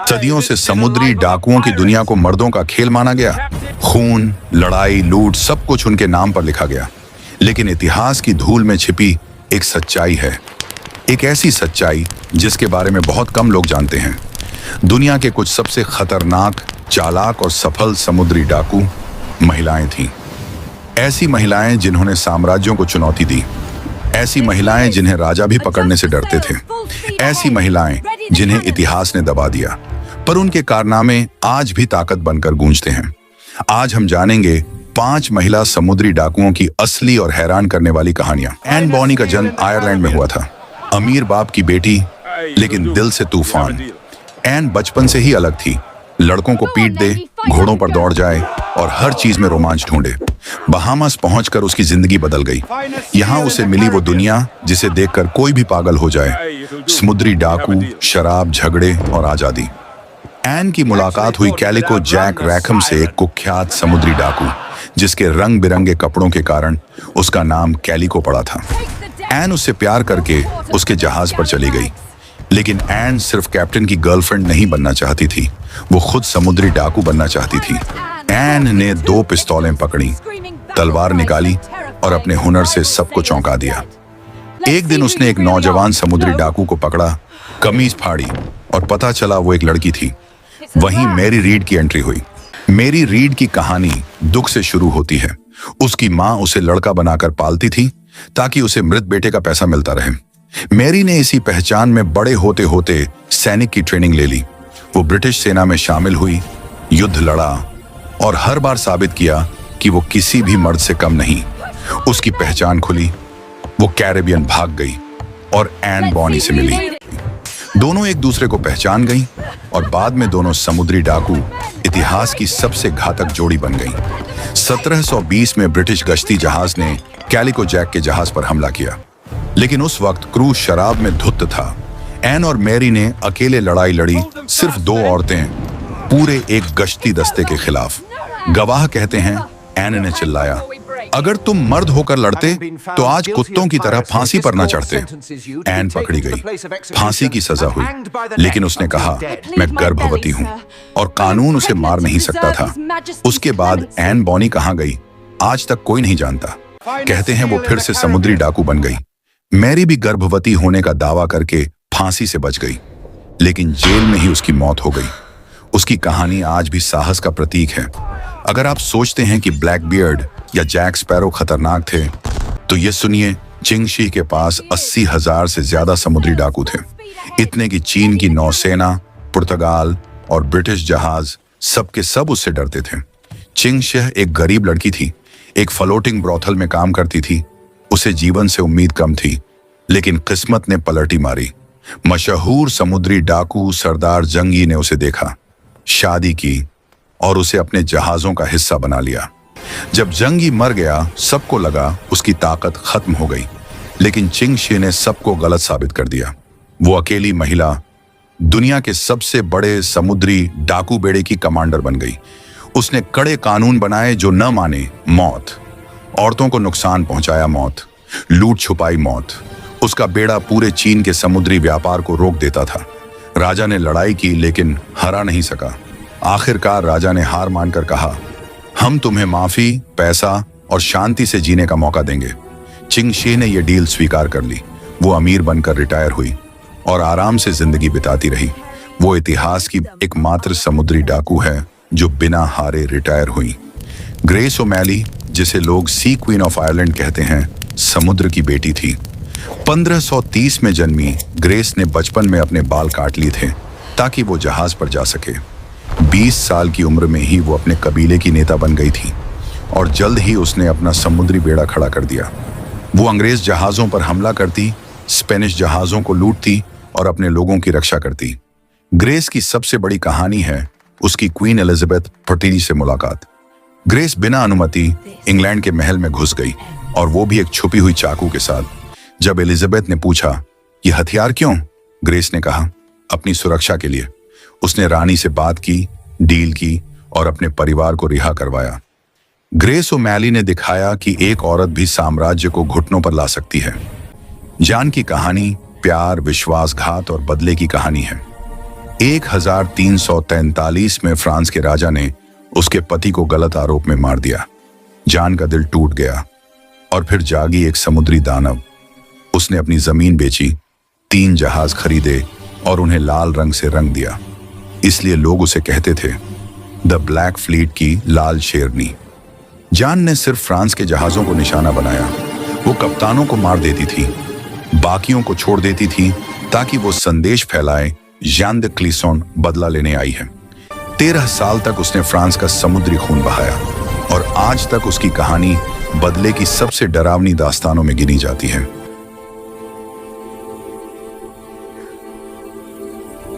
सदियों से समुद्री डाकुओं की दुनिया को मर्दों का खेल माना गया। खून, लड़ाई, लूट सब कुछ उनके नाम पर लिखा गया। लेकिन इतिहास की धूल में छिपी एक सच्चाई है, एक ऐसी सच्चाई जिसके बारे में बहुत कम लोग जानते हैं। दुनिया के कुछ सबसे खतरनाक, चालाक और सफल समुद्री डाकू महिलाएं थीं। ऐसी महिलाएं जिन्होंने साम्राज्यों को चुनौती दी, ऐसी महिलाएं जिन्हें राजा भी पकड़ने से डरते थे, ऐसी महिलाएं जिन्हें इतिहास ने दबा दिया, पर उनके कारनामे आज भी ताकत बनकर गूंजते हैं। आज हम जानेंगे 5 महिला समुद्री डाकुओं की असली और हैरान करने वाली कहानियां। एन बॉनी का जन्म आयरलैंड में हुआ था। अमीर बाप की बेटी, लेकिन दिल से तूफान। एन बचपन से ही अलग थी। लड़कों को पीट दे, घोड़ों पर दौड़ जाए और हर चीज में रोमांच ढूंढे। बहामास पहुंचकर उसकी जिंदगी बदल गई। यहाँ उसे मिली वो दुनिया जिसे देखकर कोई भी पागल हो जाए। समुद्री डाकू, शराब, झगड़े और आजादी। एन की मुलाकात हुई कैलिको जैक रैकम से, एक कुख्यात समुद्री डाकू जिसके रंग बिरंगे कपड़ों के कारण उसका नाम कैलिको पड़ा था। एन उससे प्यार करके उसके जहाज पर चली गई। लेकिन एन सिर्फ कैप्टन की गर्लफ्रेंड नहीं बनना चाहती थी, वो खुद समुद्री डाकू बनना चाहती थी। एन ने 2 पिस्तौलें पकड़ी, तलवार निकाली और अपने हुनर से सबको चौंका दिया। एक दिन उसने एक नौजवान समुद्री डाकू को पकड़ा, कमीज फाड़ी और पता चला वो एक लड़की थी। वहीं मैरी रीड की एंट्री हुई। मैरी रीड की कहानी दुख से शुरू होती है। उसकी माँ उसे लड़का बनाकर पालती थी ताकि उसे मृत बेटे का पैसा मिलता रहे। मैरी ने इसी पहचान में बड़े होते होते सैनिक की ट्रेनिंग ले ली। वो ब्रिटिश सेना में शामिल हुई, युद्ध लड़ा और हर बार साबित किया कि वो किसी भी मर्द से कम नहीं। उसकी पहचान खुली, वो कैरेबियन भाग गई और एन बॉनी से मिली। दोनों एक दूसरे को पहचान गईं और बाद में दोनों समुद्री डाकू इतिहास की सबसे घातक जोड़ी बन गईं। 1720 में ब्रिटिश गश्ती जहाज ने कैलिको जैक के जहाज पर हमला किया, लेकिन उस वक्त क्रू शराब में धुत था। एन और मैरी ने अकेले लड़ाई लड़ी, सिर्फ 2 औरतें, पूरे एक गश्ती दस्ते के खिलाफ। गवाह कहते हैं, एन ने चिल्लाया, अगर तुम मर्द होकर लड़ते तो आज कुत्तों की तरह फांसी पर न चढ़ते। एन पकड़ी गई, फांसी की सजा हुई, लेकिन उसने कहा, मैं गर्भवती हूं और कानून उसे मार नहीं सकता था। उसके बाद एन बॉनी कहां गई, आज तक कोई नहीं जानता। कहते हैं वो फिर से समुद्री डाकू बन गई। मैरी भी गर्भवती होने का दावा करके फांसी से बच गई, लेकिन जेल में ही उसकी मौत हो गई। उसकी कहानी आज भी साहस का प्रतीक है। अगर आप सोचते हैं कि ब्लैक बियर्ड या जैक स्पैरो खतरनाक थे, तो ये सुनिए, चिंगशी के पास 80,000 से ज्यादा समुद्री डाकू थे। इतने कि चीन की नौसेना, पुर्तगाल और ब्रिटिश जहाज सबके सब उससे डरते थे। चिंगशह एक गरीब लड़की थी, एक फ्लोटिंग ब्रोथल में काम करती थी। उसे जीवन से उम्मीद कम थी, लेकिन किस्मत ने पलटी मारी। मशहूर समुद्री डाकू सरदार जंगी ने उसे देखा, शादी की और उसे अपने जहाजों का हिस्सा बना लिया। जब जंगी मर गया, सबको लगा उसकी ताकत खत्म हो गई, लेकिन चिंगशी ने सबको गलत साबित कर दिया। वो अकेली महिला दुनिया के सबसे बड़े समुद्री डाकू बेड़े की कमांडर बन गई। उसने कड़े कानून बनाए, जो न माने मौत। औरतों को नुकसान पहुंचाया, मौत। लूट छुपाई, मौत। उसका बेड़ा पूरे चीन के समुद्री व्यापार को रोक देता था। राजा ने लड़ाई की, लेकिन हरा नहीं सका। आखिरकार राजा ने हार मानकर कहा, हम तुम्हें माफी, पैसा और शांति से जीने का मौका देंगे। चिंगशी ने यह डील स्वीकार कर ली। वो अमीर बनकर रिटायर हुई और आराम से जिंदगी बिताती रही। वो इतिहास की एकमात्र समुद्री डाकू है जो बिना हारे रिटायर हुई। ग्रेस ओमैली, जिसे लोग सी क्वीन ऑफ आयरलैंड कहते हैं, समुद्र की बेटी थी। 1530 में जन्मी ग्रेस ने बचपन में अपने बाल काट लिए थे ताकि वो जहाज पर जा सके। 20 साल की उम्र में ही वो अपने कबीले की नेता बन गई थी और जल्द ही उसने अपना समुद्री बेड़ा खड़ा कर दिया। वो अंग्रेज जहाजों पर हमला करती, स्पेनिश जहाजों को लूटती और अपने लोगों की रक्षा करती। ग्रेस की सबसे बड़ी कहानी है उसकी क्वीन एलिजाबेथ फटीली से मुलाकात। ग्रेस बिना अनुमति इंग्लैंड के महल में घुस गई, और वो भी एक छुपी हुई चाकू के साथ। जब एलिजाबेथ ने पूछा, ये हथियार क्यों? ग्रेस ने कहा, अपनी सुरक्षा के लिए। उसने रानी से बात की, डील की और अपने परिवार को रिहा करवाया। ग्रेस ओमैली ने दिखाया कि एक औरत भी साम्राज्य को घुटनों पर ला सकती है। जान की कहानी प्यार, विश्वासघात और बदले की कहानी है। 1343 में फ्रांस के राजा ने उसके पति को गलत आरोप में मार दिया। जान का दिल टूट गया और फिर जागी एक समुद्री दानव। उसने अपनी जमीन बेची, 3 जहाज खरीदे और उन्हें लाल रंग से रंग दिया। इसलिए लोग उसे कहते थे द ब्लैक फ्लीट की लाल शेरनी। जान ने सिर्फ फ्रांस के जहाजों को निशाना बनाया। वो कप्तानों को मार देती थी, बाकियों को छोड़ देती थी ताकि वो संदेश फैलाए जान द क्लिसोन बदला लेने आई है। 13 साल तक उसने फ्रांस का समुद्री खून बहाया और आज तक उसकी कहानी बदले की सबसे डरावनी दास्तानों में गिनी जाती है।